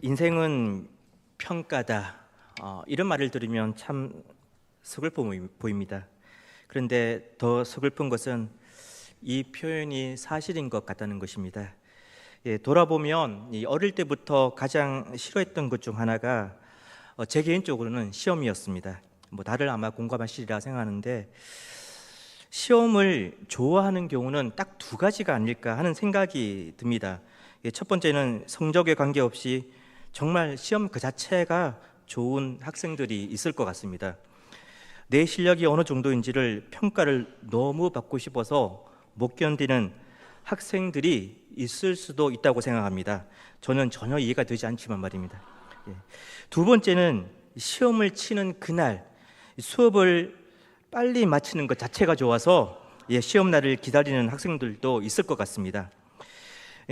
인생은 평가다. 이런 말을 들으면 참 서글퍼 보입니다. 그런데 더 서글픈 것은 이 표현이 사실인 것 같다는 것입니다. 돌아보면 어릴 때부터 가장 싫어했던 것 중 하나가 제 개인적으로는 시험이었습니다. 다들 아마 공감하시리라 생각하는데, 시험을 좋아하는 경우는 딱 두 가지가 아닐까 하는 생각이 듭니다. 첫 번째는 성적에 관계없이 정말 시험 그 자체가 좋은 학생들이 있을 것 같습니다. 내 실력이 어느 정도인지를 평가를 너무 받고 싶어서 못 견디는 학생들이 있을 수도 있다고 생각합니다. 저는 전혀 이해가 되지 않지만 말입니다. 두 번째는 시험을 치는 그날 수업을 빨리 마치는 것 자체가 좋아서 시험 날을 기다리는 학생들도 있을 것 같습니다.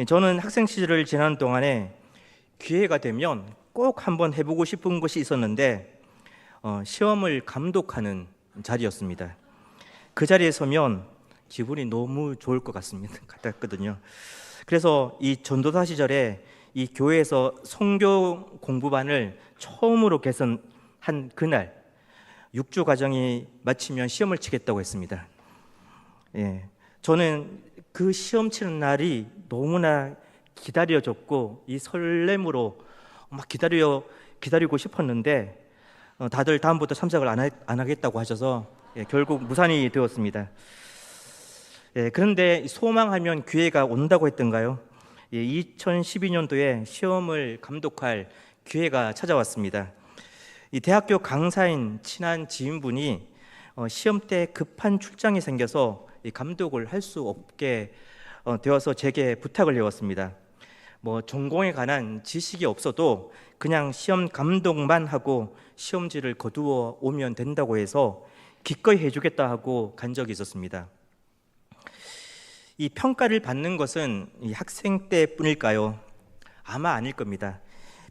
저는 학생 시절을 지나는 동안에 기회가 되면 꼭 한번 해보고 싶은 것이 있었는데 시험을 감독하는 자리였습니다. 그 자리에 서면 기분이 너무 좋을 것 같았거든요. 그래서 이 전도사 시절에 이 교회에서 선교 공부반을 처음으로 개선한 그날 6주 과정이 마치면 시험을 치겠다고 했습니다. 저는 그 시험 치는 날이 너무나 기다려졌고 이 설렘으로 막 기다리고 싶었는데 다들 다음부터 참석을 안 하겠다고 하셔서 결국 무산이 되었습니다. 그런데 소망하면 기회가 온다고 했던가요? 2012년도에 시험을 감독할 기회가 찾아왔습니다. 이 대학교 강사인 친한 지인분이 시험 때 급한 출장이 생겨서 감독을 할 수 없게 되어서 제게 부탁을 해왔습니다. 전공에 관한 지식이 없어도 그냥 시험 감독만 하고 시험지를 거두어 오면 된다고 해서 기꺼이 해주겠다 하고 간 적이 있었습니다. 이 평가를 받는 것은 이 학생 때뿐일까요? 아마 아닐 겁니다.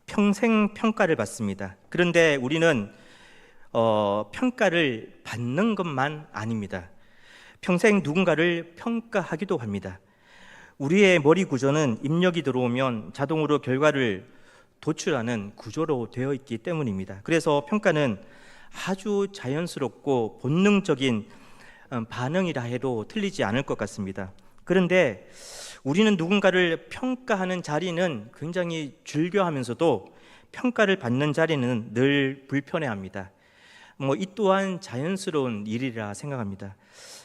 평생 평가를 받습니다. 그런데 우리는 평가를 받는 것만 아닙니다. 평생 누군가를 평가하기도 합니다. 우리의 머리 구조는 입력이 들어오면 자동으로 결과를 도출하는 구조로 되어 있기 때문입니다. 그래서 평가는 아주 자연스럽고 본능적인 반응이라 해도 틀리지 않을 것 같습니다. 그런데 우리는 누군가를 평가하는 자리는 굉장히 즐겨하면서도 평가를 받는 자리는 늘 불편해합니다. 이 또한 자연스러운 일이라 생각합니다.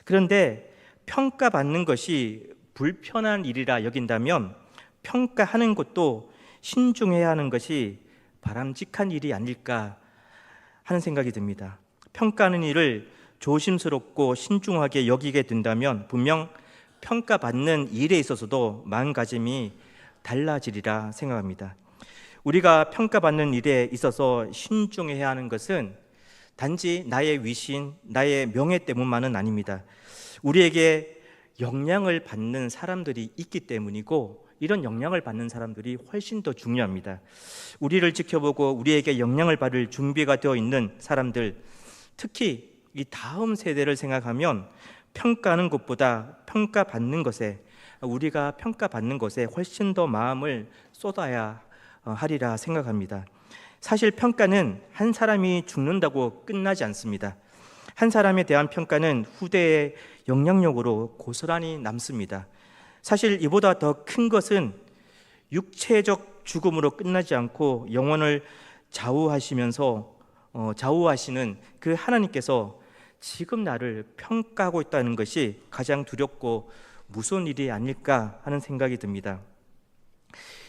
그런데 평가받는 것이 불편한 일이라 여긴다면 평가하는 것도 신중해야 하는 것이 바람직한 일이 아닐까 하는 생각이 듭니다. 평가하는 일을 조심스럽고 신중하게 여기게 된다면 분명 평가받는 일에 있어서도 마음가짐이 달라지리라 생각합니다. 우리가 평가받는 일에 있어서 신중해야 하는 것은 단지 나의 위신, 나의 명예 때문만은 아닙니다. 우리에게 영향을 받는 사람들이 있기 때문이고 이런 영향을 받는 사람들이 훨씬 더 중요합니다. 우리를 지켜보고 우리에게 영향을 받을 준비가 되어 있는 사람들, 특히 이 다음 세대를 생각하면 평가하는 것보다 평가받는 것에, 우리가 평가받는 것에 훨씬 더 마음을 쏟아야 하리라 생각합니다. 사실 평가는 한 사람이 죽는다고 끝나지 않습니다. 한 사람에 대한 평가는 후대의 영향력으로 고스란히 남습니다. 사실 이보다 더 큰 것은 육체적 죽음으로 끝나지 않고 영혼을 좌우하시는 그 하나님께서 지금 나를 평가하고 있다는 것이 가장 두렵고 무서운 일이 아닐까 하는 생각이 듭니다.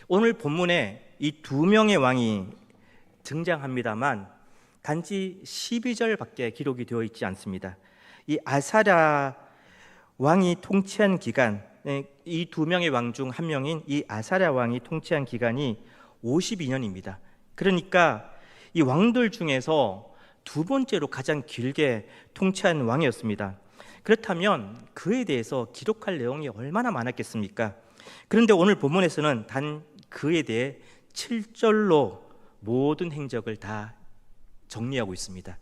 오늘 본문에 이 두 명의 왕이 등장합니다만 단지 12절밖에 기록이 되어 있지 않습니다. 이 아사랴 왕이 통치한 기간, 이 두 명의 왕 중 한 명인 이 아사랴 왕이 통치한 기간이 52년입니다. 그러니까 이 왕들 중에서 두 번째로 가장 길게 통치한 왕이었습니다. 그렇다면 그에 대해서 기록할 내용이 얼마나 많았겠습니까? 그런데 오늘 본문에서는 단 그에 대해 7절로 모든 행적을 다 정리하고 있습니다.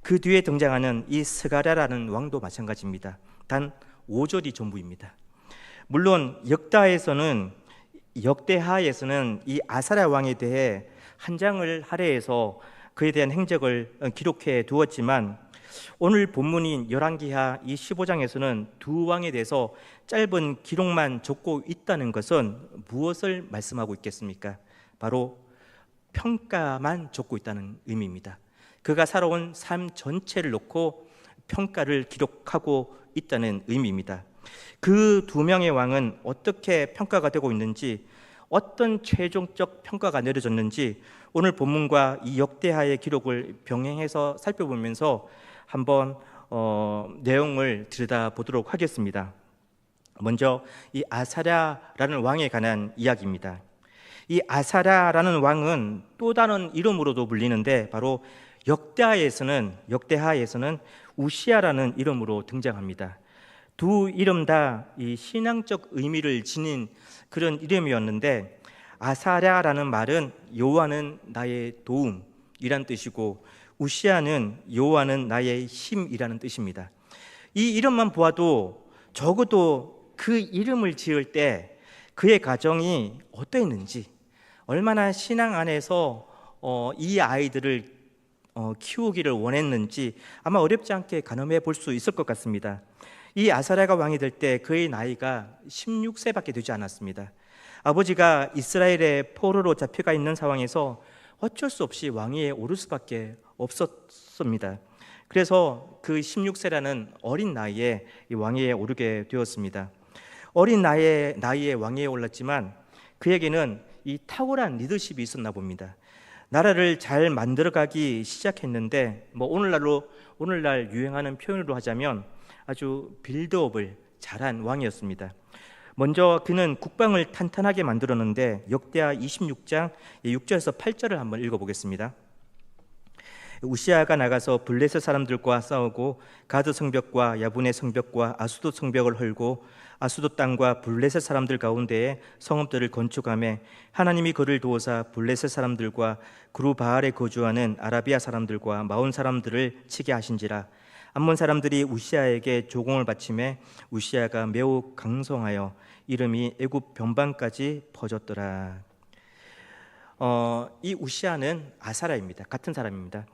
그 뒤에 등장하는 이 스가랴라는 왕도 마찬가지입니다. 단 5절이 전부입니다. 물론 역다에서는 역대하에서는 이 아사랴 왕에 대해 한 장을 할애해서 그에 대한 행적을 기록해 두었지만 오늘 본문인 열왕기하 이 15장에서는 두 왕에 대해서 짧은 기록만 적고 있다는 것은 무엇을 말씀하고 있겠습니까? 바로 평가만 적고 있다는 의미입니다. 그가 살아온 삶 전체를 놓고 평가를 기록하고 있다는 의미입니다. 그 두 명의 왕은 어떻게 평가가 되고 있는지, 어떤 최종적 평가가 내려졌는지 오늘 본문과 이 역대하의 기록을 병행해서 살펴보면서 한번 내용을 들여다보도록 하겠습니다. 먼저 이 아사랴라는 왕에 관한 이야기입니다. 이 아사랴라는 왕은 또 다른 이름으로도 불리는데 바로 역대하에서는 우시야라는 이름으로 등장합니다. 두 이름 다 이 신앙적 의미를 지닌 그런 이름이었는데, 아사랴라는 말은 여호와는 나의 도움이란 뜻이고 우시야는 여호와는 나의 힘이라는 뜻입니다. 이 이름만 보아도 적어도 그 이름을 지을 때 그의 가정이 어떠했는지, 얼마나 신앙 안에서 이 아이들을 키우기를 원했는지 아마 어렵지 않게 가늠해 볼 수 있을 것 같습니다. 이 아사랴가 왕이 될 때 그의 나이가 16세밖에 되지 않았습니다. 아버지가 이스라엘의 포로로 잡혀가 있는 상황에서 어쩔 수 없이 왕위에 오를 수밖에 없었습니다. 그래서 그 16세라는 어린 나이에 이 왕위에 오르게 되었습니다. 어린 나이에 왕위에 올랐지만 그에게는 이 탁월한 리더십이 있었나 봅니다. 나라를 잘 만들어가기 시작했는데 오늘날 유행하는 표현으로 하자면 아주 빌드업을 잘한 왕이었습니다. 먼저 그는 국방을 탄탄하게 만들었는데 역대하 26장 6절에서 8절을 한번 읽어보겠습니다. 우시야가 나가서 블레셋 사람들과 싸우고 가드 성벽과 야분의 성벽과 아수도 성벽을 헐고 아수도 땅과 블레셋 사람들 가운데에 성읍들을 건축하며 하나님이 그를 도우사 블레셋 사람들과 그루바알에 거주하는 아라비아 사람들과 마온 사람들을 치게 하신지라. 암몬 사람들이 우시야에게 조공을 바치매 우시야가 매우 강성하여 이름이 애굽 변방까지 퍼졌더라. 이 우시야는 아사랴입니다. 같은 사람입니다.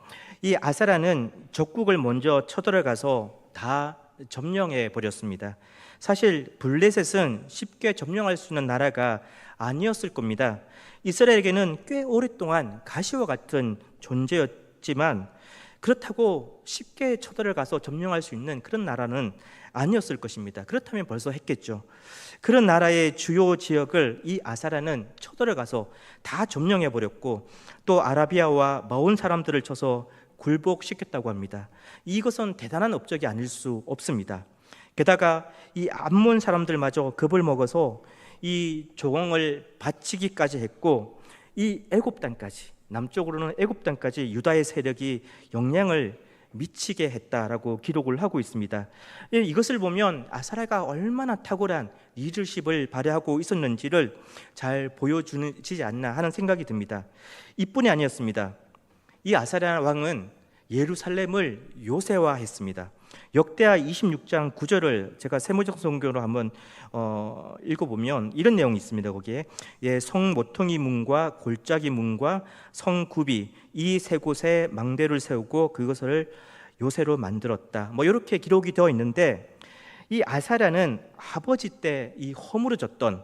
이 아사랴는 적국을 먼저 쳐들어가서 다 점령해 버렸습니다. 사실 블레셋은 쉽게 점령할 수 있는 나라가 아니었을 겁니다. 이스라엘에게는 꽤 오랫동안 가시와 같은 존재였지만 그렇다고 쉽게 쳐들어가서 점령할 수 있는 그런 나라는 아니었을 것입니다. 그렇다면 벌써 했겠죠. 그런 나라의 주요 지역을 이 아사랴는 쳐들어가서 다 점령해 버렸고 또 아라비아와 마온 사람들을 쳐서 굴복시켰다고 합니다. 이것은 대단한 업적이 아닐 수 없습니다. 게다가 이 암몬 사람들마저 겁을 먹어서 이 조공을 바치기까지 했고 이 애굽 땅까지, 남쪽으로는 애굽 땅까지 유다의 세력이 영향을 미치게 했다라고 기록을 하고 있습니다. 이것을 보면 아사랴가 얼마나 탁월한 리더십을 발휘하고 있었는지를 잘 보여주지 않나 하는 생각이 듭니다. 이뿐이 아니었습니다. 이 아사랴 왕은 예루살렘을 요새화했습니다. 역대하 26장 9절을 제가 세무적 성경으로 한번 읽어보면 이런 내용이 있습니다. 거기에 성 모퉁이 문과 골짜기 문과 성 굽이 이 세 곳에 망대를 세우고 그것을 요새로 만들었다. 이렇게 기록이 되어 있는데 이 아사랴는 아버지 때 이 허물어졌던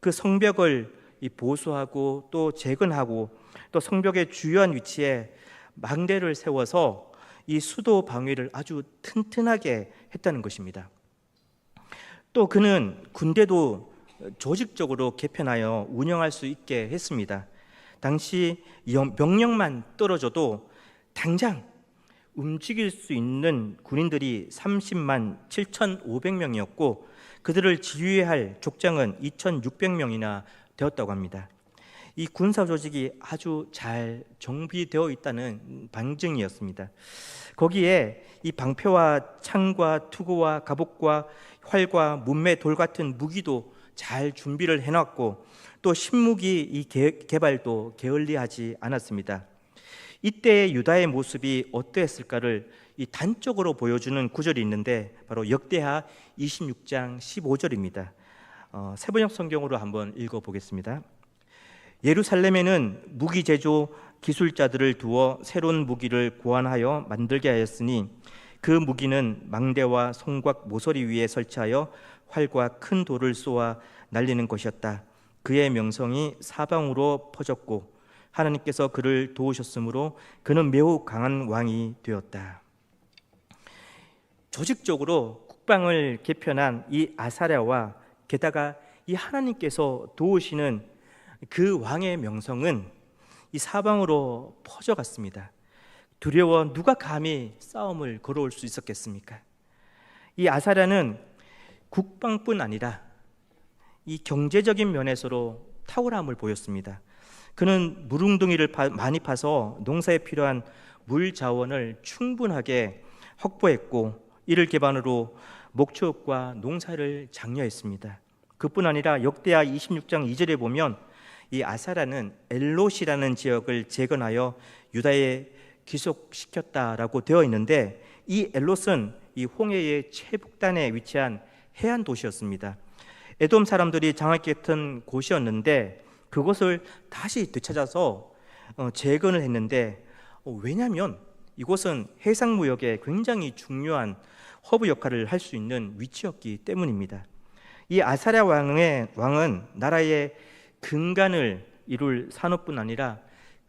그 성벽을 보수하고 또 재건하고 또 성벽의 주요한 위치에 망대를 세워서 이 수도 방위를 아주 튼튼하게 했다는 것입니다. 또 그는 군대도 조직적으로 개편하여 운영할 수 있게 했습니다. 당시 명령만 떨어져도 당장 움직일 수 있는 군인들이 30만 7,500명이었고 그들을 지휘할 족장은 2,600명이나 되었다고 합니다. 이 군사 조직이 아주 잘 정비되어 있다는 방증이었습니다. 거기에 이 방패와 창과 투구와 갑옷과 활과 문매 돌 같은 무기도 잘 준비를 해놨고 또 신무기 이 개발도 게을리하지 않았습니다. 이때의 유다의 모습이 어떠했을까를 이 단적으로 보여주는 구절이 있는데 바로 역대하 26장 15절입니다. 세번역 성경으로 한번 읽어보겠습니다. 예루살렘에는 무기 제조 기술자들을 두어 새로운 무기를 고안하여 만들게 하였으니 그 무기는 망대와 성곽 모서리 위에 설치하여 활과 큰 돌을 쏘아 날리는 것이었다. 그의 명성이 사방으로 퍼졌고 하나님께서 그를 도우셨으므로 그는 매우 강한 왕이 되었다. 조직적으로 국방을 개편한 이 아사랴와 게다가 이 하나님께서 도우시는 그 왕의 명성은 이 사방으로 퍼져갔습니다. 두려워 누가 감히 싸움을 걸어올 수 있었겠습니까? 이 아사랴는 국방뿐 아니라 이 경제적인 면에서도 탁월함을 보였습니다. 그는 물웅덩이를 많이 파서 농사에 필요한 물 자원을 충분하게 확보했고 이를 기반으로 목축과 농사를 장려했습니다. 그뿐 아니라 역대하 26장 2절에 보면 이 아사랴는 엘롯이라는 지역을 재건하여 유다에 귀속시켰다라고 되어 있는데 이 엘롯은 이 홍해의 최북단에 위치한 해안 도시였습니다. 에돔 사람들이 장악했던 곳이었는데 그곳을 다시 되찾아서 재건을 했는데 왜냐하면 이곳은 해상무역에 굉장히 중요한 허브 역할을 할 수 있는 위치였기 때문입니다. 이 아사랴 왕은 나라의 근간을 이룰 산업뿐 아니라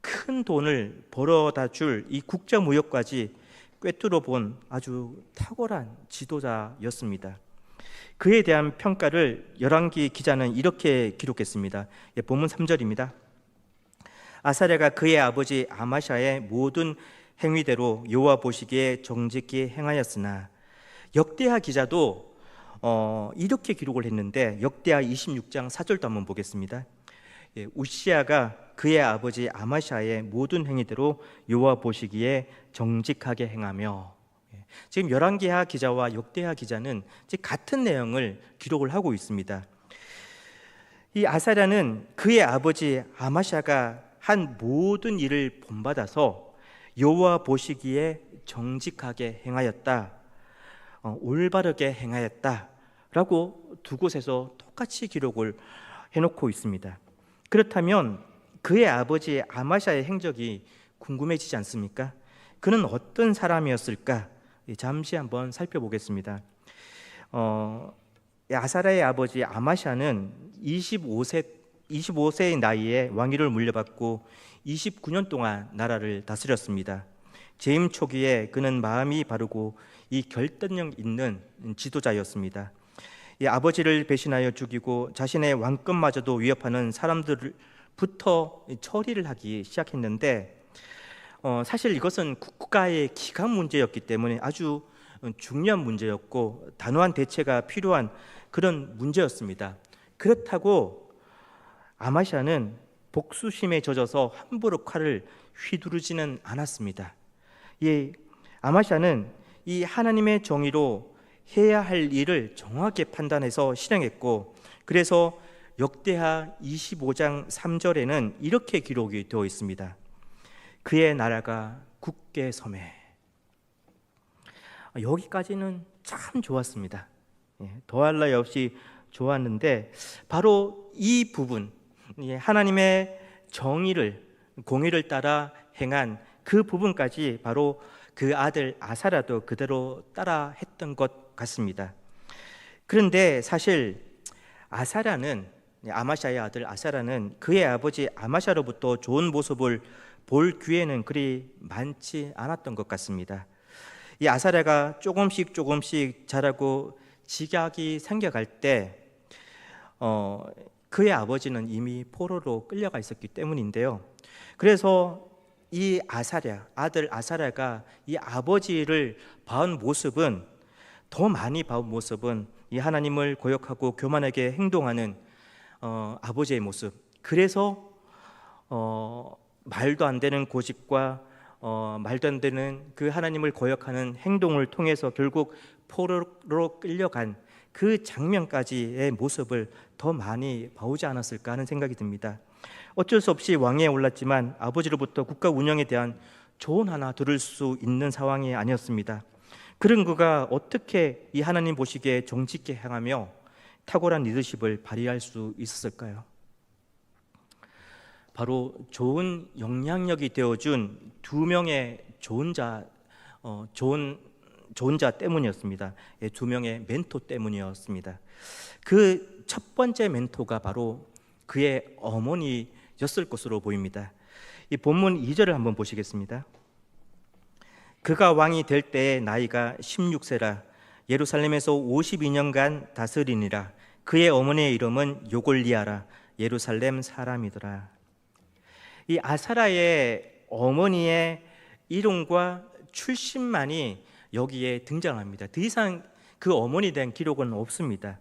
큰 돈을 벌어다 줄 이 국제무역까지 꿰뚫어 본 아주 탁월한 지도자였습니다. 그에 대한 평가를 열왕기 기자는 이렇게 기록했습니다. 본문 3절입니다. 아사랴가 그의 아버지 아마샤의 모든 행위대로 여호와 보시기에 정직히 행하였으나 역대하 기자도 이렇게 기록을 했는데 역대하 26장 4절도 한번 보겠습니다. 우시아가 그의 아버지 아마샤의 모든 행위대로 여호와 보시기에 정직하게 행하며 지금 열왕기하 기자와 역대하 기자는 같은 내용을 기록을 하고 있습니다. 이 아사랴는 그의 아버지 아마샤가 한 모든 일을 본받아서 여호와 보시기에 정직하게 행하였다, 올바르게 행하였다라고 두 곳에서 똑같이 기록을 해놓고 있습니다. 그렇다면 그의 아버지 아마샤의 행적이 궁금해지지 않습니까? 그는 어떤 사람이었을까? 잠시 한번 살펴보겠습니다. 아사랴의 아버지 아마샤는 25세의 나이에 왕위를 물려받고 29년 동안 나라를 다스렸습니다. 재임 초기에 그는 마음이 바르고 이 결단력 있는 지도자였습니다. 이 아버지를 배신하여 죽이고 자신의 왕권마저도 위협하는 사람들부터 처리를 하기 시작했는데 사실 이것은 국가의 기강 문제였기 때문에 아주 중요한 문제였고 단호한 대처가 필요한 그런 문제였습니다. 그렇다고 아마샤는 복수심에 젖어서 함부로 칼을 휘두르지는 않았습니다. 아마샤는 이 하나님의 정의로 해야 할 일을 정확하게 판단해서 실행했고 그래서 역대하 25장 3절에는 이렇게 기록이 되어 있습니다. 그의 나라가 굳게 서매. 여기까지는 참 좋았습니다. 더할 나위 없이 좋았는데 바로 이 부분, 하나님의 정의를 공의를 따라 행한 그 부분까지 바로 그 아들 아사랴도 그대로 따라 했던 것 같습니다. 그런데 사실 아사랴는 아마샤의 아들 아사랴는 그의 아버지 아마샤로부터 좋은 모습을 볼 기회는 그리 많지 않았던 것 같습니다. 이 아사랴가 조금씩 자라고 지각이 생겨갈 때 그의 아버지는 이미 포로로 끌려가 있었기 때문인데요. 그래서 이 아들 아사랴가 이 아버지를 봐온 모습은 더 많이 봐온 모습은 이 하나님을 고역하고 교만하게 행동하는 아버지의 모습. 그래서 말도 안 되는 고집과 말도 안 되는 그 하나님을 거역하는 행동을 통해서 결국 포로로 끌려간 그 장면까지의 모습을 더 많이 봐오지 않았을까 하는 생각이 듭니다. 어쩔 수 없이 왕위에 올랐지만 아버지로부터 국가 운영에 대한 조언 하나 들을 수 있는 상황이 아니었습니다. 그런 그가 어떻게 이 하나님 보시기에 정직히 행하며 탁월한 리더십을 발휘할 수 있었을까요? 바로 좋은 영향력이 되어준 두 명의 좋은 자 때문이었습니다. 두 명의 멘토 때문이었습니다. 그 첫 번째 멘토가 바로 그의 어머니였을 것으로 보입니다. 이 본문 2절을 한번 보시겠습니다. 그가 왕이 될 때의 나이가 16세라 예루살렘에서 52년간 다스리니라. 그의 어머니의 이름은 요골리아라. 예루살렘 사람이더라. 이 아사라의 어머니의 이름과 출신만이 여기에 등장합니다. 더 이상 그 어머니에 대한 기록은 없습니다.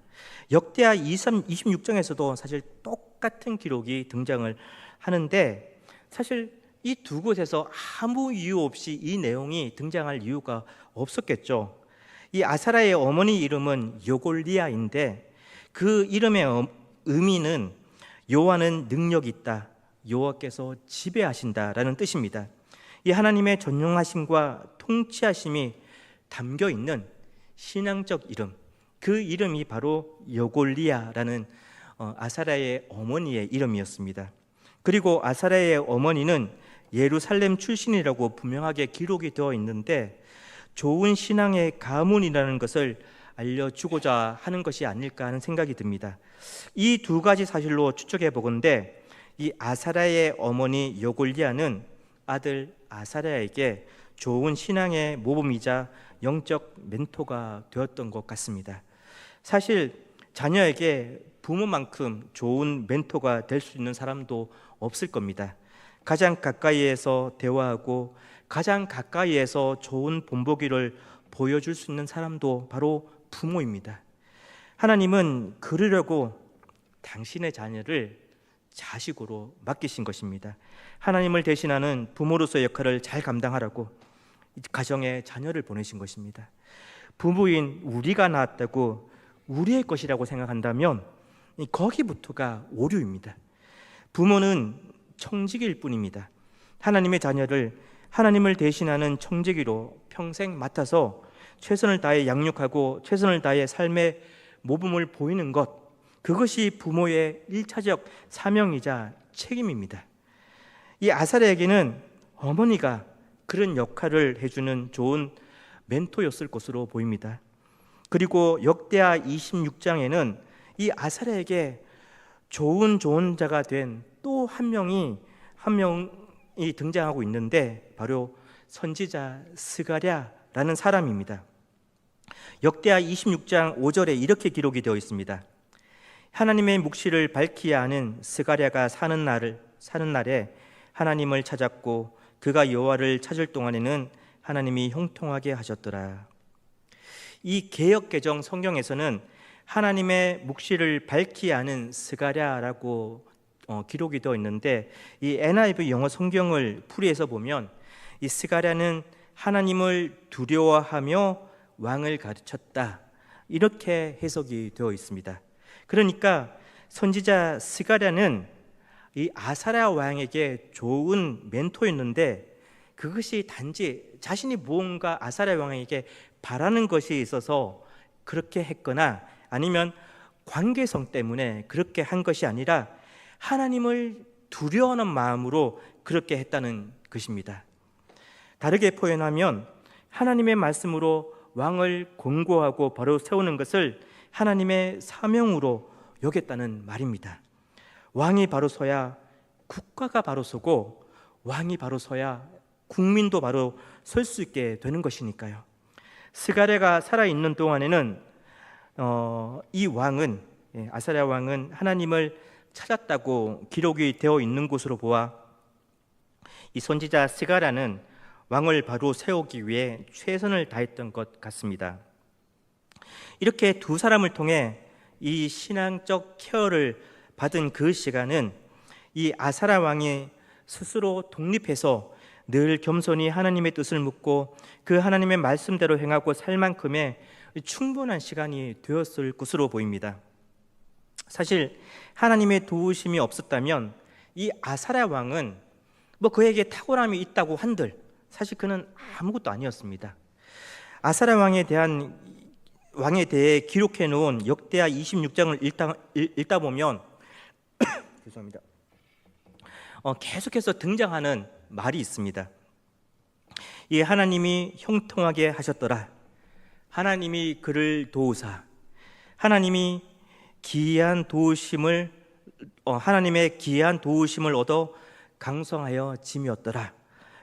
역대하 26장에서도 사실 똑같은 기록이 등장을 하는데, 사실 이 두 곳에서 아무 이유 없이 이 내용이 등장할 이유가 없었겠죠. 이 아사라의 어머니 이름은 요골리아인데, 그 이름의 의미는 여호와는 능력이 있다, 여호와께서 지배하신다라는 뜻입니다. 이 하나님의 전능하심과 통치하심이 담겨 있는 신앙적 이름, 그 이름이 바로 요골리아라는 아사라의 어머니의 이름이었습니다. 그리고 아사라의 어머니는 예루살렘 출신이라고 분명하게 기록이 되어 있는데, 좋은 신앙의 가문이라는 것을 알려주고자 하는 것이 아닐까 하는 생각이 듭니다. 이 두 가지 사실로 추측해 보건대 이 아사라의 어머니 요골리아는 아들 아사랴에게 좋은 신앙의 모범이자 영적 멘토가 되었던 것 같습니다. 사실 자녀에게 부모만큼 좋은 멘토가 될 수 있는 사람도 없을 겁니다. 가장 가까이에서 대화하고 가장 가까이에서 좋은 본보기를 보여줄 수 있는 사람도 바로 부모입니다. 하나님은 그러려고 당신의 자녀를 자식으로 맡기신 것입니다. 하나님을 대신하는 부모로서의 역할을 잘 감당하라고 가정에 자녀를 보내신 것입니다. 부부인 우리가 낳았다고 우리의 것이라고 생각한다면 거기부터가 오류입니다. 부모는 청지기일 뿐입니다. 하나님의 자녀를 하나님을 대신하는 청지기로 평생 맡아서 최선을 다해 양육하고 최선을 다해 삶의 모범을 보이는 것, 그것이 부모의 1차적 사명이자 책임입니다. 이 아사랴에게는 어머니가 그런 역할을 해주는 좋은 멘토였을 것으로 보입니다. 그리고 역대하 26장에는 이 아사랴에게 좋은 자가 된 또 한 명이 등장하고 있는데, 바로 선지자 스가랴라는 사람입니다. 역대하 26장 5절에 이렇게 기록이 되어 있습니다. 하나님의 묵시를 밝히게 하는 스가랴가 사는 날에 하나님을 찾았고 그가 여호와를 찾을 동안에는 하나님이 형통하게 하셨더라. 이 개역 개정 성경에서는 하나님의 묵시를 밝히게 하는 스가랴라고 기록이 되어 있는데, 이 NIV 영어 성경을 풀이해서 보면 이 스가랴는 하나님을 두려워하며 왕을 가르쳤다, 이렇게 해석이 되어 있습니다. 그러니까 선지자 스가랴는 이 아사랴 왕에게 좋은 멘토였는데, 그것이 단지 자신이 무언가 아사랴 왕에게 바라는 것이 있어서 그렇게 했거나 아니면 관계성 때문에 그렇게 한 것이 아니라 하나님을 두려워하는 마음으로 그렇게 했다는 것입니다. 다르게 표현하면 하나님의 말씀으로 왕을 권고하고 바로 세우는 것을 하나님의 사명으로 여겼다는 말입니다. 왕이 바로 서야 국가가 바로 서고, 왕이 바로 서야 국민도 바로 설 수 있게 되는 것이니까요. 스가랴가 살아있는 동안에는 이 왕은, 아사랴 왕은 하나님을 찾았다고 기록이 되어 있는 곳으로 보아 이 선지자 스가랴는 왕을 바로 세우기 위해 최선을 다했던 것 같습니다. 이렇게 두 사람을 통해 이 신앙적 케어를 받은 그 시간은 이 아사랴 왕이 스스로 독립해서 늘 겸손히 하나님의 뜻을 묻고 그 하나님의 말씀대로 행하고 살 만큼의 충분한 시간이 되었을 것으로 보입니다. 사실 하나님의 도우심이 없었다면 이 아사랴 왕은 그에게 탁월함이 있다고 한들 사실 그는 아무것도 아니었습니다. 아사랴 왕에 대한 왕에 대해 기록해 놓은 역대하 26장을 읽다 보면 죄송합니다. 계속해서 등장하는 말이 있습니다. 이 하나님이 형통하게 하셨더라. 하나님이 그를 도우사. 하나님이 하나님의 기이한 도우심을 얻어 강성하여 짐이었더라.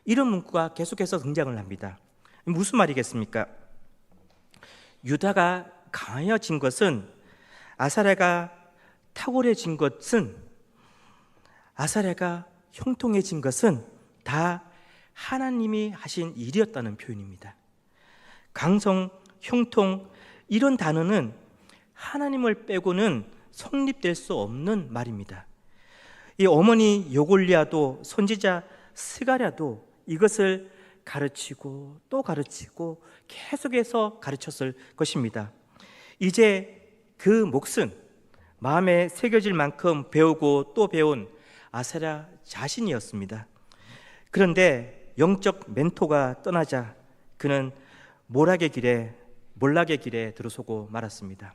이런 문구가 계속해서 등장을 합니다. 무슨 말이겠습니까? 유다가 강해진 것은, 아사랴가 탁월해진 것은, 아사랴가 형통해진 것은 다 하나님이 하신 일이었다는 표현입니다. 강성, 형통, 이런 단어는 하나님을 빼고는 성립될 수 없는 말입니다. 이 어머니 요골리아도 선지자 스가랴도 이것을 가르치고 또 가르치고 계속해서 가르쳤을 것입니다. 이제 그 몫은 마음에 새겨질 만큼 배우고 또 배운 아사랴 자신이었습니다. 그런데 영적 멘토가 떠나자 그는 몰락의 길에 들어서고 말았습니다.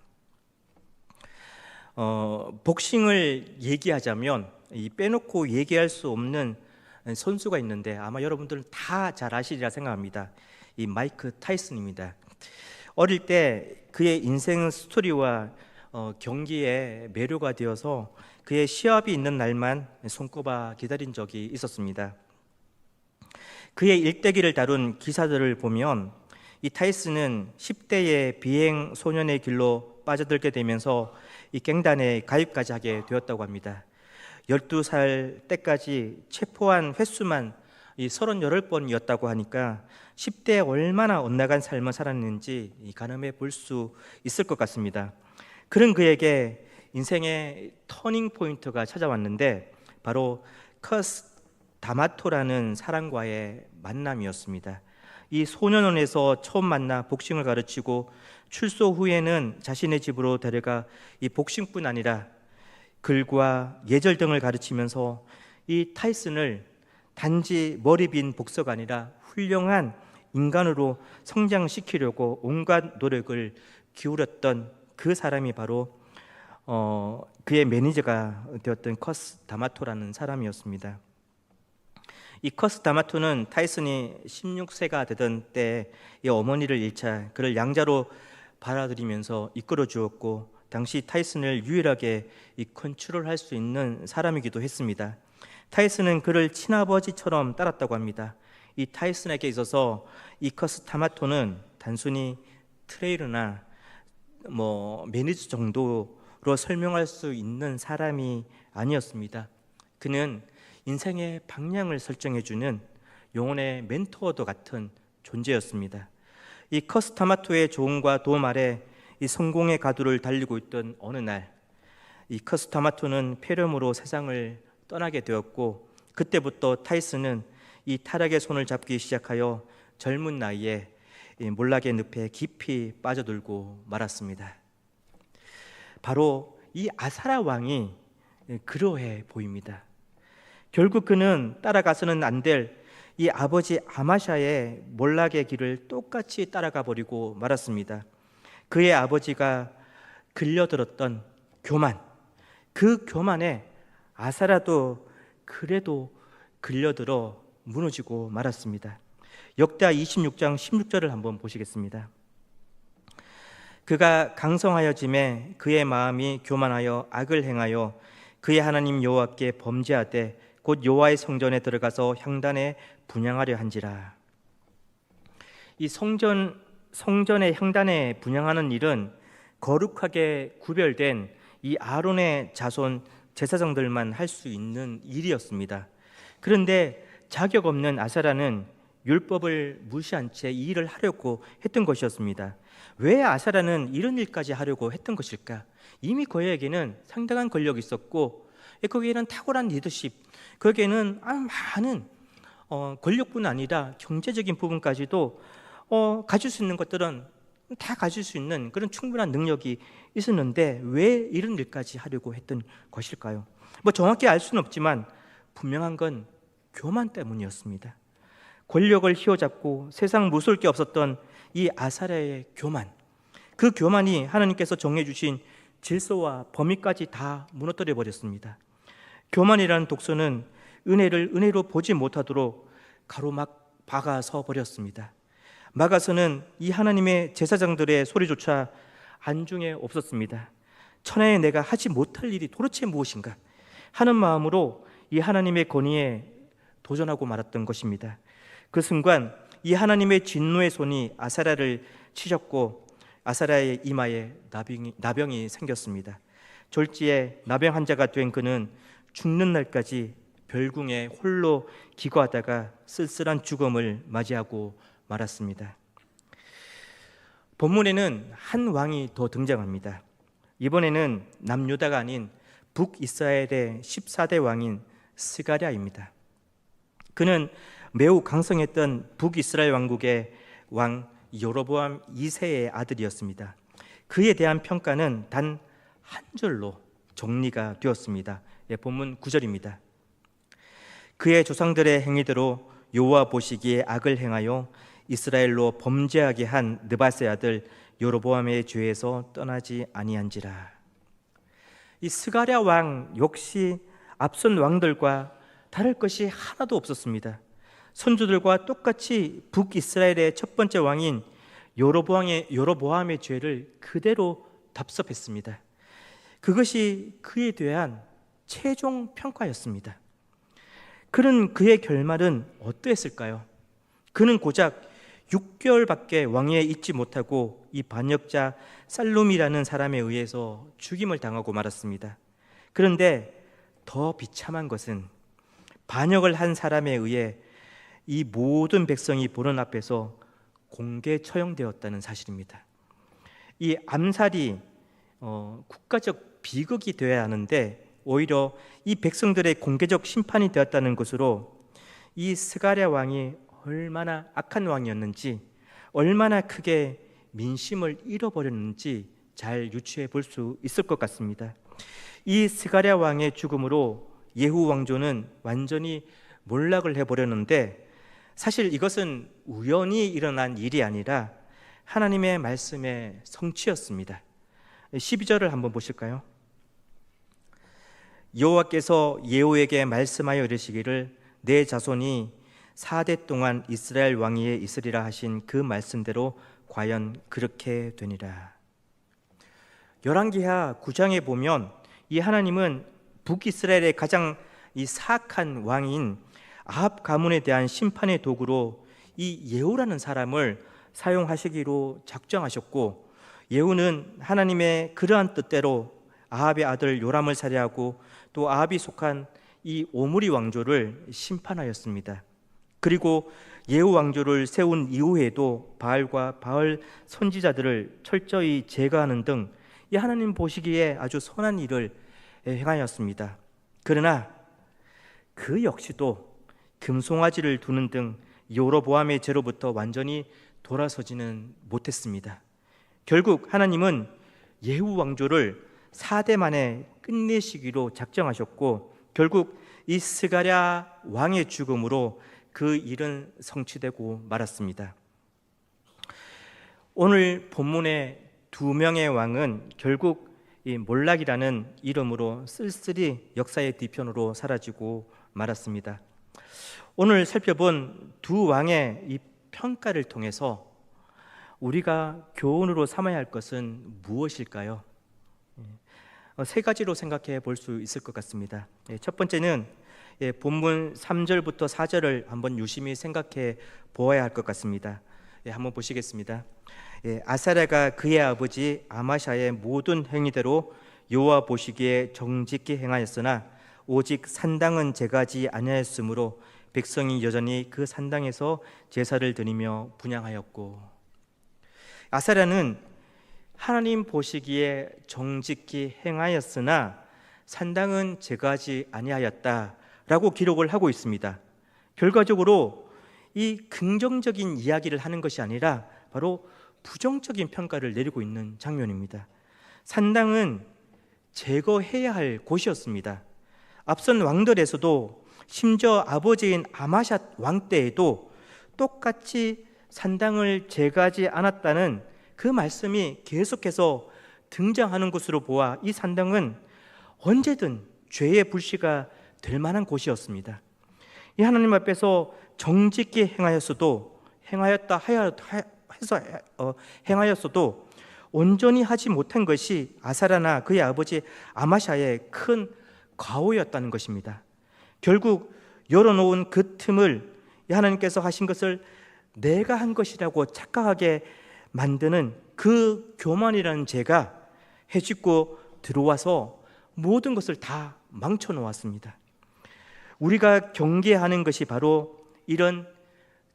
복싱을 얘기하자면 빼놓고 얘기할 수 없는 선수가 있는데 아마 여러분들은 다 잘 아시리라 생각합니다. 이 마이크 타이슨입니다. 어릴 때 그의 인생 스토리와 경기에 매료가 되어서 그의 시합이 있는 날만 손꼽아 기다린 적이 있었습니다. 그의 일대기를 다룬 기사들을 보면 이 타이슨은 10대의 비행 소년의 길로 빠져들게 되면서 이 갱단에 가입까지 하게 되었다고 합니다. 12살 때까지 체포한 횟수만 38번이었다고 하니까 10대에 얼마나 엇나간 삶을 살았는지 가늠해 볼 수 있을 것 같습니다. 그런 그에게 인생의 터닝 포인트가 찾아왔는데 바로 커스 다마토라는 사람과의 만남이었습니다. 이 소년원에서 처음 만나 복싱을 가르치고 출소 후에는 자신의 집으로 데려가 이 복싱뿐 아니라 글과 예절 등을 가르치면서 이 타이슨을 단지 머리 빈 복서가 아니라 훌륭한 인간으로 성장시키려고 온갖 노력을 기울였던 그 사람이 바로 그의 매니저가 되었던 커스 다마토라는 사람이었습니다. 이 커스 다마토는 타이슨이 16세가 되던 때 이 어머니를 잃자 그를 양자로 받아들이면서 이끌어 주었고 당시 타이슨을 유일하게 컨트롤할 수 있는 사람이기도 했습니다. 타이슨은 그를 친아버지처럼 따랐다고 합니다. 이 타이슨에게 있어서 이 커스 다마토는 단순히 트레이너나 매니저 정도로 설명할 수 있는 사람이 아니었습니다. 그는 인생의 방향을 설정해주는 영혼의 멘토도 같은 존재였습니다. 이 커스 다마토의 조언과 도움 아래 이 성공의 가두를 달리고 있던 어느 날, 이 커스 다마토는 폐렴으로 세상을 떠나게 되었고 그때부터 타이슨은 이 타락의 손을 잡기 시작하여 젊은 나이에 이 몰락의 늪에 깊이 빠져들고 말았습니다. 바로 이 아사랴 왕이 그러해 보입니다. 결국 그는 따라가서는 안 될 이 아버지 아마샤의 몰락의 길을 똑같이 따라가 버리고 말았습니다. 그의 아버지가 글려들었던 교만, 그 교만에 아사랴도 그래도 글려들어 무너지고 말았습니다. 역대하 26장 16절을 한번 보시겠습니다. 그가 강성하여짐에 그의 마음이 교만하여 악을 행하여 그의 하나님 여호와께 범죄하되 곧 여호와의 성전에 들어가서 향단에 분향하려 한지라. 이 성전의 향단에 분향하는 일은 거룩하게 구별된 이 아론의 자손 제사장들만 할 수 있는 일이었습니다. 그런데 자격 없는 아사랴는 율법을 무시한 채 이 일을 하려고 했던 것이었습니다. 왜 아사랴는 이런 일까지 하려고 했던 것일까? 이미 그에게는 상당한 권력이 있었고 거기에는 탁월한 리더십, 거기에는 많은 권력뿐 아니라 경제적인 부분까지도 가질 수 있는 것들은 다 가질 수 있는 그런 충분한 능력이 있었는데 왜 이런 일까지 하려고 했던 것일까요? 정확히 알 수는 없지만 분명한 건 교만 때문이었습니다. 권력을 휘어잡고 세상 무서울 게 없었던 이 아사랴의 교만, 그 교만이 하나님께서 정해주신 질서와 범위까지 다 무너뜨려 버렸습니다. 교만이라는 독소는 은혜를 은혜로 보지 못하도록 가로막 박아서 버렸습니다. 막아서는 이 하나님의 제사장들의 소리조차 안중에 없었습니다. 천하에 내가 하지 못할 일이 도대체 무엇인가 하는 마음으로 이 하나님의 권위에 도전하고 말았던 것입니다. 그 순간 이 하나님의 진노의 손이 아사랴를 치셨고 아사랴의 이마에 나병이 생겼습니다. 졸지에 나병 환자가 된 그는 죽는 날까지 별궁에 홀로 기거하다가 쓸쓸한 죽음을 맞이하고 말았습니다. 본문에는 한 왕이 더 등장합니다. 이번에는 남유다가 아닌 북이스라엘의 14대 왕인 스가랴입니다. 그는 매우 강성했던 북이스라엘 왕국의 왕 여로보암 2세의 아들이었습니다. 그에 대한 평가는 단 한 줄로 정리가 되었습니다. 본문 9절입니다. 그의 조상들의 행위대로 여호와 보시기에 악을 행하여 이스라엘로 범죄하게 한 느밧의 아들 여로보암의 죄에서 떠나지 아니한지라. 이 스가랴 왕 역시 앞선 왕들과 다를 것이 하나도 없었습니다. 선조들과 똑같이 북이스라엘의 첫 번째 왕인 여로보암의 죄를 그대로 답습했습니다. 그것이 그에 대한 최종 평가였습니다. 그는 그의 결말은 어떠했을까요? 그는 고작 6개월밖에 왕위에 있지 못하고 이 반역자 살룸이라는 사람에 의해서 죽임을 당하고 말았습니다. 그런데 더 비참한 것은 반역을 한 사람에 의해 이 모든 백성이 보는 앞에서 공개 처형되었다는 사실입니다. 이 암살이 국가적 비극이 되어야 하는데 오히려 이 백성들의 공개적 심판이 되었다는 것으로 이 스가랴 왕이 얼마나 악한 왕이었는지, 얼마나 크게 민심을 잃어버렸는지 잘 유추해 볼 수 있을 것 같습니다. 이 스가랴 왕의 죽음으로 예후 왕조는 완전히 몰락을 해버렸는데, 사실 이것은 우연히 일어난 일이 아니라 하나님의 말씀의 성취였습니다. 12절을 한번 보실까요? 여호와께서 예후에게 말씀하여 이르시기를 내 자손이 4대 동안 이스라엘 왕위에 있으리라 하신 그 말씀대로 과연 그렇게 되니라. 열왕기하 9장에 보면 이 하나님은 북이스라엘의 가장 이 사악한 왕인 아합 가문에 대한 심판의 도구로 이 예후라는 사람을 사용하시기로 작정하셨고, 예후는 하나님의 그러한 뜻대로 아합의 아들 요람을 살해하고 또 아합이 속한 이 오므리 왕조를 심판하였습니다. 그리고 예후 왕조를 세운 이후에도 바알과 바알 선지자들을 철저히 제거하는 등 이 하나님 보시기에 아주 선한 일을 행하였습니다. 그러나 그 역시도 금송아지를 두는 등 여로보암의 죄로부터 완전히 돌아서지는 못했습니다. 결국 하나님은 예후 왕조를 4대 만에 끝내시기로 작정하셨고, 결국 이 스가랴 왕의 죽음으로 그 일은 성취되고 말았습니다. 오늘 본문의 두 명의 왕은 결국 이 몰락이라는 이름으로 쓸쓸히 역사의 뒤편으로 사라지고 말았습니다. 오늘 살펴본 두 왕의 이 평가를 통해서 우리가 교훈으로 삼아야 할 것은 무엇일까요? 세 가지로 생각해 볼 수 있을 것 같습니다. 첫 번째는 본문 3절부터 4절을 한번 유심히 생각해 보아야 할 것 같습니다. 한번 보시겠습니다. 아사랴가 그의 아버지 아마샤의 모든 행위대로 여호와 보시기에 정직히 행하였으나 오직 산당은 제거하지 아니하였으므로 백성이 여전히 그 산당에서 제사를 드리며 분향하였고. 아사랴는 하나님 보시기에 정직히 행하였으나 산당은 제거하지 아니하였다라고 기록을 하고 있습니다. 결과적으로 이 긍정적인 이야기를 하는 것이 아니라 바로 부정적인 평가를 내리고 있는 장면입니다. 산당은 제거해야 할 곳이었습니다. 앞선 왕들에서도 심지어 아버지인 아마샷 왕 때에도 똑같이 산당을 제거하지 않았다는 그 말씀이 계속해서 등장하는 것으로 보아 이 산당은 언제든 죄의 불씨가 될 만한 곳이었습니다. 이 하나님 앞에서 정직히 행하였어도 온전히 하지 못한 것이 아사라나 그의 아버지 아마샤의 큰 과오였다는 것입니다. 결국 열어놓은 그 틈을 하나님께서 하신 것을 내가 한 것이라고 착각하게 만드는 그 교만이라는 죄가 해집고 들어와서 모든 것을 다 망쳐 놓았습니다. 우리가 경계하는 것이 바로 이런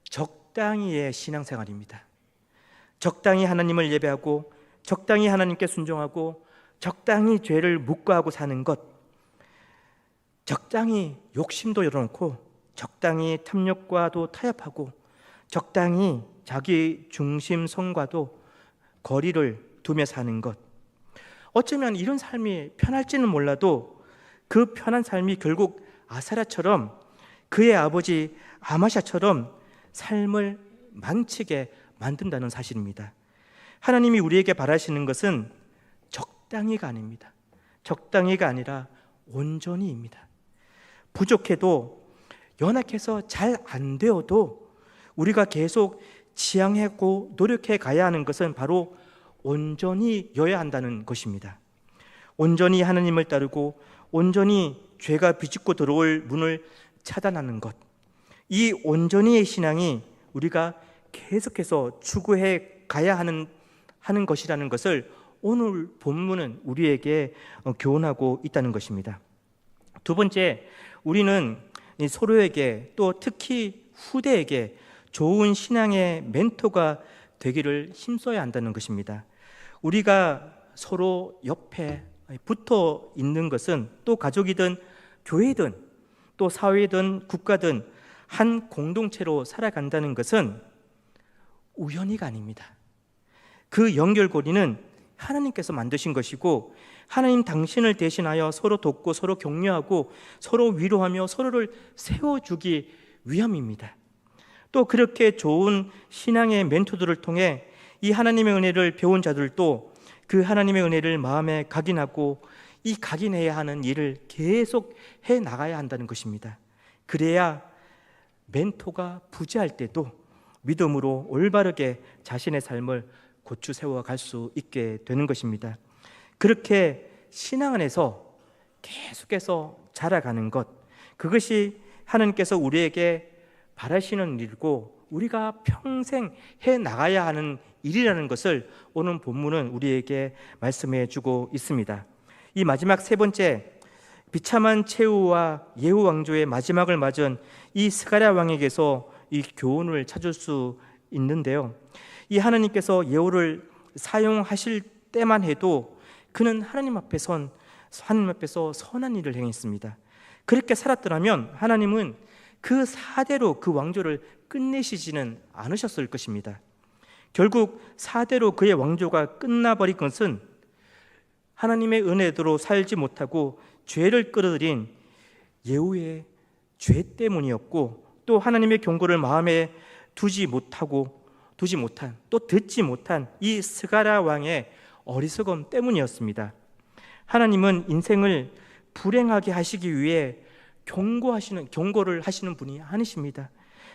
적당히의 신앙생활입니다. 적당히 하나님을 예배하고 적당히 하나님께 순종하고 적당히 죄를 묵과하고 사는 것, 적당히 욕심도 열어놓고 적당히 탐욕과도 타협하고 적당히 자기 중심성과도 거리를 두며 사는 것, 어쩌면 이런 삶이 편할지는 몰라도 그 편한 삶이 결국 아사라처럼 그의 아버지 아마샤처럼 삶을 망치게 만든다는 사실입니다. 하나님이 우리에게 바라시는 것은 적당히가 아닙니다. 적당히가 아니라 온전히입니다. 부족해도 연약해서 잘 안 되어도 우리가 계속 지향하고 노력해 가야 하는 것은 바로 온전히여야 한다는 것입니다. 온전히 하나님을 따르고 온전히 죄가 비집고 들어올 문을 차단하는 것, 이 온전히의 신앙이 우리가 계속해서 추구해 가야 하는 것이라는 것을 오늘 본문은 우리에게 교훈하고 있다는 것입니다. 두 번째, 우리는 서로에게 또 특히 후대에게 좋은 신앙의 멘토가 되기를 힘써야 한다는 것입니다. 우리가 서로 옆에 붙어 있는 것은 또 가족이든 교회든 또 사회든 국가든 한 공동체로 살아간다는 것은 우연히가 아닙니다. 그 연결고리는 하나님께서 만드신 것이고 하나님 당신을 대신하여 서로 돕고 서로 격려하고 서로 위로하며 서로를 세워주기 위함입니다. 또 그렇게 좋은 신앙의 멘토들을 통해 이 하나님의 은혜를 배운 자들도 그 하나님의 은혜를 마음에 각인하고 이 각인해야 하는 일을 계속 해 나가야 한다는 것입니다. 그래야 멘토가 부재할 때도 믿음으로 올바르게 자신의 삶을 고추 세워 갈 수 있게 되는 것입니다. 그렇게 신앙 안에서 계속해서 자라가는 것, 그것이 하나님께서 우리에게 바라시는 일이고 우리가 평생 해 나가야 하는 일이라는 것을 오늘 본문은 우리에게 말씀해 주고 있습니다. 이 마지막 세 번째, 비참한 최후와 예후 왕조의 마지막을 맞은 이 스가랴 왕에게서 이 교훈을 찾을 수 있는데요. 이 하나님께서 예후를 사용하실 때만 해도 그는 하나님 앞에서 선한 일을 행했습니다. 그렇게 살았더라면 하나님은 그 사대로 그 왕조를 끝내시지는 않으셨을 것입니다. 결국 사대로 그의 왕조가 끝나버린 것은 하나님의 은혜대로 살지 못하고 죄를 끌어들인 예후의 죄 때문이었고 또 하나님의 경고를 마음에 두지 못한 또 듣지 못한 이 스가랴 왕의 어리석음 때문이었습니다. 하나님은 인생을 불행하게 하시기 위해 경고를 하시는 분이 아니십니다.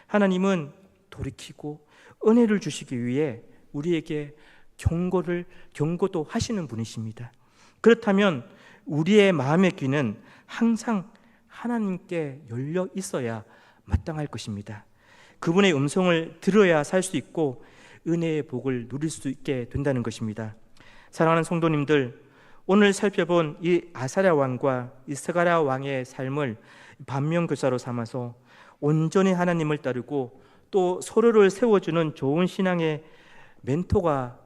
하나님은 돌이키고 은혜를 주시기 위해 우리에게 경고도 하시는 분이십니다. 그렇다면 우리의 마음의 귀는 항상 하나님께 열려 있어야 마땅할 것입니다. 그분의 음성을 들어야 살 수 있고 은혜의 복을 누릴 수 있게 된다는 것입니다. 사랑하는 성도님들, 오늘 살펴본 이 아사랴 왕과 이 스가랴 왕의 삶을 반면교사로 삼아서 온전히 하나님을 따르고 또 서로를 세워주는 좋은 신앙의 멘토가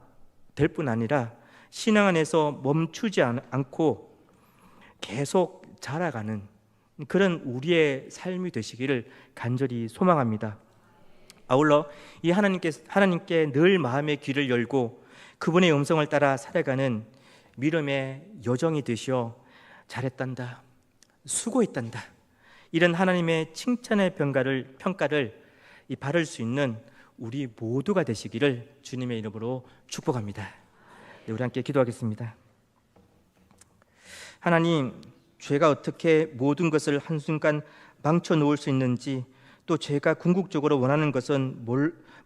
될 뿐 아니라 신앙 안에서 멈추지 않고 계속 자라가는 그런 우리의 삶이 되시기를 간절히 소망합니다. 아울러 이 하나님께 늘 마음의 귀를 열고 그분의 음성을 따라 살아가는 믿음의 여정이 되시어 잘했단다, 수고했단다, 이런 하나님의 칭찬의 평가를 바를 수 있는 우리 모두가 되시기를 주님의 이름으로 축복합니다. 네, 우리 함께 기도하겠습니다. 하나님, 죄가 어떻게 모든 것을 한순간 망쳐 놓을 수 있는지, 또 죄가 궁극적으로 원하는 것은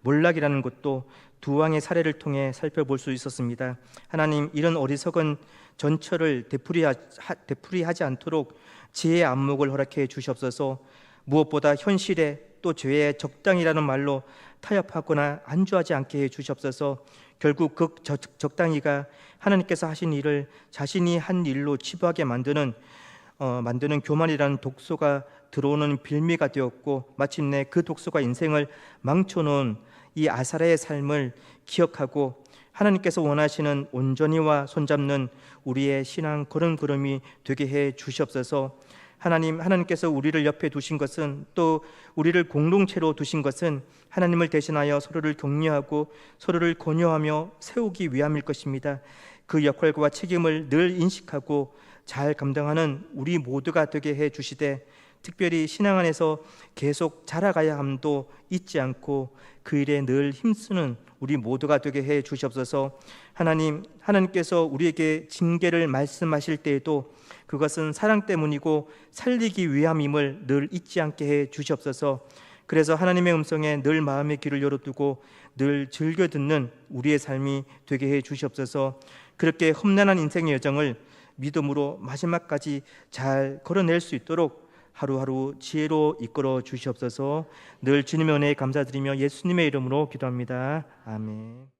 몰락이라는 것도 두 왕의 사례를 통해 살펴볼 수 있었습니다. 하나님, 이런 어리석은 전철을 되풀이하지 않도록 지혜의 안목을 허락해 주시옵소서. 무엇보다 현실에 또 죄에 적당이라는 말로 타협하거나 안주하지 않게 해 주시옵소서. 결국 적당히가 하나님께서 하신 일을 자신이 한 일로 치부하게 만드는 교만이라는 독소가 들어오는 빌미가 되었고, 마침내 그 독소가 인생을 망쳐놓은 이 아사라의 삶을 기억하고 하나님께서 원하시는 온전히와 손잡는 우리의 신앙 걸음걸음이 되게 해 주시옵소서. 하나님께서 우리를 옆에 두신 것은, 또 우리를 공동체로 두신 것은 하나님을 대신하여 서로를 격려하고 서로를 권유하며 세우기 위함일 것입니다. 그 역할과 책임을 늘 인식하고 잘 감당하는 우리 모두가 되게 해 주시되, 특별히 신앙 안에서 계속 자라가야 함도 잊지 않고 그 일에 늘 힘쓰는 우리 모두가 되게 해 주시옵소서. 하나님께서 우리에게 징계를 말씀하실 때에도 그것은 사랑 때문이고 살리기 위함임을 늘 잊지 않게 해 주시옵소서. 그래서 하나님의 음성에 늘 마음의 귀를 열어두고 늘 즐겨 듣는 우리의 삶이 되게 해 주시옵소서. 그렇게 험난한 인생의 여정을 믿음으로 마지막까지 잘 걸어낼 수 있도록 하루하루 지혜로 이끌어 주시옵소서. 늘 주님의 은혜에 감사드리며 예수님의 이름으로 기도합니다. 아멘.